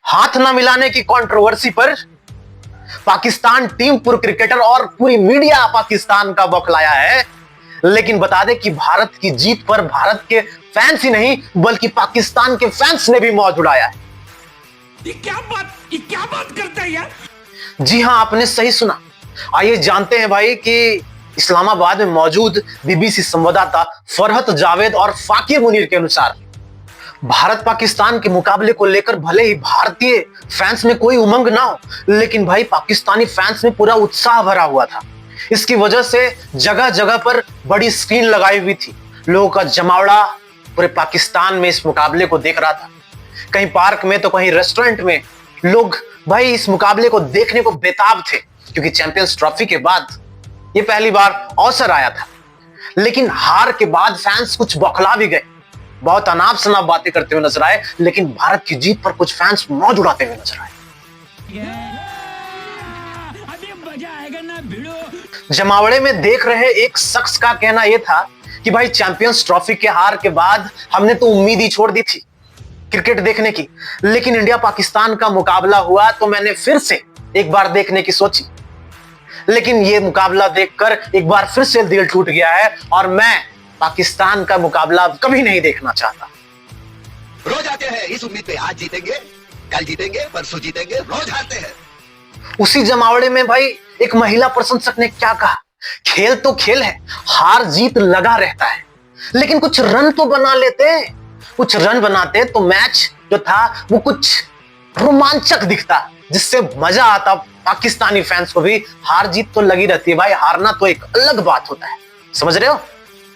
हाथ न मिलाने की कंट्रोवर्सी पर पाकिस्तान टीम, पूर्व क्रिकेटर और पूरी मीडिया पाकिस्तान का बौखलाया है। लेकिन बता दें कि भारत की जीत पर भारत के फैंस ही नहीं बल्कि पाकिस्तान के फैंस ने भी मौज उड़ाया है। ये क्या बात करता है यार? जी हां, आपने सही सुना। आइए जानते हैं भाई कि इस्लामाबाद में मौजूद बीबीसी संवाददाता फरहत जावेद और फाकिर मुनीर के अनुसार भारत पाकिस्तान के मुकाबले को लेकर भले ही भारतीय फैंस में कोई उमंग ना हो, लेकिन भाई पाकिस्तानी फैंस में पूरा उत्साह भरा हुआ था। इसकी वजह से जगह जगह पर बड़ी स्क्रीन लगाई हुई थी। लोगों का जमावड़ा पूरे पाकिस्तान में इस मुकाबले को देख रहा था। कहीं पार्क में तो कहीं रेस्टोरेंट में लोग भाई इस मुकाबले को देखने को बेताब थे, क्योंकि चैंपियंस ट्रॉफी के बाद ये पहली बार अवसर आया था। लेकिन हार के बाद फैंस कुछ बौखला भी गए, बहुत अनाप शनाप बातें करते हुए नजर आए। लेकिन भारत की जीत पर कुछ फैंस मौज उड़ाते हुए नजर आए। अभी मजा आएगा ना भिड़ो। जमावड़े में देख रहे एक शख्स का कहना यह था कि भाई चैंपियंस ट्रॉफी के हार के बाद हमने तो उम्मीद ही छोड़ दी थी क्रिकेट देखने की, लेकिन इंडिया पाकिस्तान का मुकाबला हुआ तो मैंने फिर से एक बार देखने की सोची। लेकिन यह मुकाबला देखकर एक बार फिर से दिल टूट गया है और मैं पाकिस्तान का मुकाबला कभी नहीं देखना चाहता। रोज आते हैं इस उम्मीद पे, आज जीतेंगे, कल जीतेंगे, परसों जीतेंगे, रोज हारते हैं। उसी जमावड़े में भाई एक महिला प्रशंसक ने क्या कहा, खेल तो खेल है, हार जीत लगा रहता है, लेकिन कुछ रन तो बना लेते हैं। कुछ रन बनाते तो मैच जो था वो कुछ रोमांचक दिखता, जिससे मजा आता पाकिस्तानी फैंस को भी। हार जीत तो लगी रहती है भाई, हारना तो एक अलग बात होता है। समझ रहे हो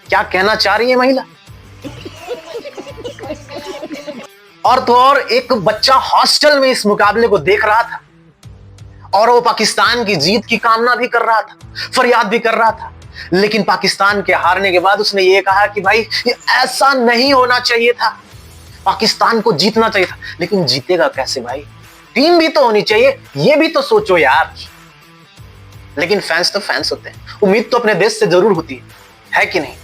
क्या कहना चाह रही है महिला? और तो और एक बच्चा हॉस्टल में इस मुकाबले को देख रहा था और वो पाकिस्तान की जीत की कामना भी कर रहा था, फरियाद भी कर रहा था। लेकिन पाकिस्तान के हारने के बाद उसने ये कहा कि भाई ये ऐसा नहीं होना चाहिए था, पाकिस्तान को जीतना चाहिए था। लेकिन जीतेगा कैसे भाई, टीम भी तो होनी चाहिए, ये भी तो सोचो यार। लेकिन फैंस तो फैंस होते हैं, उम्मीद तो अपने देश से जरूर होती है कि नहीं?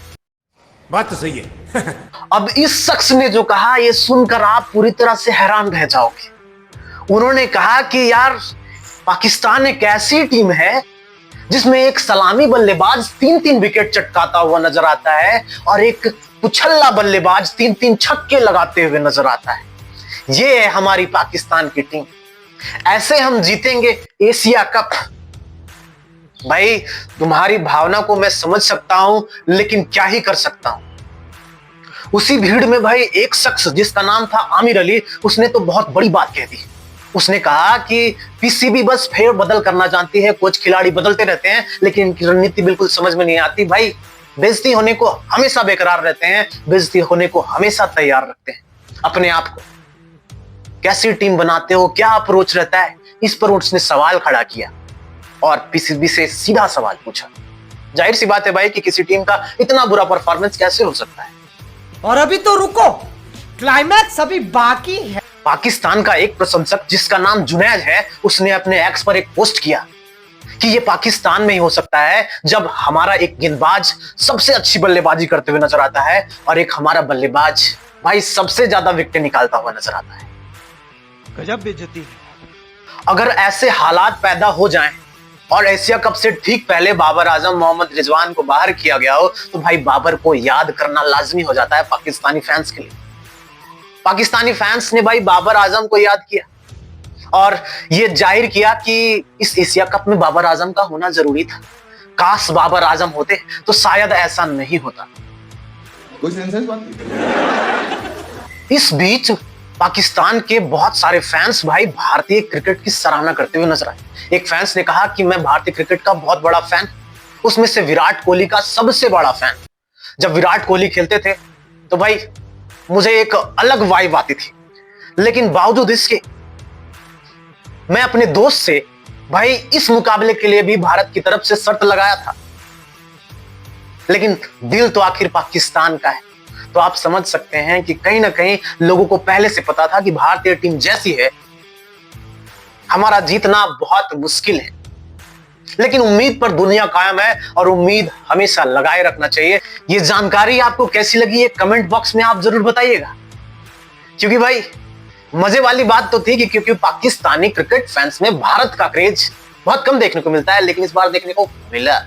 बात तो सही है। अब इस शख्स ने जो कहा ये सुनकर आप पूरी तरह से हैरान रह जाओगे। उन्होंने कहा कि यार पाकिस्तान एक ऐसी टीम है जिसमें एक सलामी बल्लेबाज 3-3 विकेट चटकाता हुआ नजर आता है और एक उछल्ला बल्लेबाज 3-3 छक्के लगाते हुए नजर आता है। ये है हमारी पाकिस्तान की टीम, ऐसे हम जीतेंगे एशिया कप। भाई तुम्हारी भावना को मैं समझ सकता हूं, लेकिन क्या ही कर सकता हूं। उसी भीड़ में भाई एक शख्स जिसका नाम था आमिर अली, उसने तो बहुत बड़ी बात कह दी। उसने कहा कि पीसीबी बस फेर बदल करना जानती है, कोच खिलाड़ी बदलते रहते हैं, लेकिन इनकी रणनीति बिल्कुल समझ में नहीं आती। भाई बेइज्जती होने को हमेशा बेकरार रहते हैं, बेइज्जती होने को हमेशा तैयार रखते हैं अपने आप को। कैसी टीम बनाते हो, क्या अप्रोच रहता है, इस पर उसने सवाल खड़ा किया और पीसीबी से सीधा सवाल पूछा। जाहिर सी बात है भाई कि किसी टीम का इतना बुरा परफॉर्मेंस कैसे हो सकता है। और अभी तो रुको, क्लाइमैक्स अभी बाकी है। पाकिस्तान का एक प्रशंसक जिसका नाम जुनैद है, उसने अपने एक्स पर एक पोस्ट किया कि यह पाकिस्तान में ही हो सकता है जब हमारा एक गेंदबाज सबसे अच्छी बल्लेबाजी करते हुए नजर आता है और एक हमारा बल्लेबाज भाई सबसे ज्यादा विकेट निकालता हुआ नजर आता है। गजब बेइज्जती है। अगर ऐसे हालात पैदा हो जाएं और एशिया कप से ठीक पहले बाबर आजम, मोहम्मद रिजवान को बाहर किया गया हो, तो भाई बाबर को याद करना लाजमी हो जाता है पाकिस्तानी फैंस के लिए। पाकिस्तानी फैंस ने भाई बाबर आजम को याद किया और यह जाहिर किया कि इस एशिया कप में बाबर आजम का होना जरूरी था। काश बाबर आजम होते तो शायद ऐसा नहीं होता। कोई सेंसेस बात नहीं। इस बीच पाकिस्तान के बहुत सारे फैंस भाई भारतीय क्रिकेट की सराहना करते हुए नजर आए। एक फैंस ने कहा कि मैं भारतीय क्रिकेट का बहुत बड़ा फैन, उसमें से विराट कोहली का सबसे बड़ा फैन। जब विराट कोहली खेलते थे तो भाई मुझे एक अलग वाइब आती थी, लेकिन बावजूद इसके मैं अपने दोस्त से भाई इस मुकाबले के लिए भी भारत की तरफ से शर्त लगाया था, लेकिन दिल तो आखिर पाकिस्तान का है। तो आप समझ सकते हैं कि कहीं ना कहीं लोगों को पहले से पता था कि भारतीय टीम जैसी है हमारा जीतना बहुत मुश्किल है। लेकिन उम्मीद पर दुनिया कायम है और उम्मीद हमेशा लगाए रखना चाहिए। ये जानकारी आपको कैसी लगी, ये कमेंट बॉक्स में आप जरूर बताइएगा, क्योंकि भाई मजे वाली बात तो थी कि क्योंकि पाकिस्तानी क्रिकेट फैंस में भारत का क्रेज बहुत कम देखने को मिलता है, लेकिन इस बार देखने को मिला।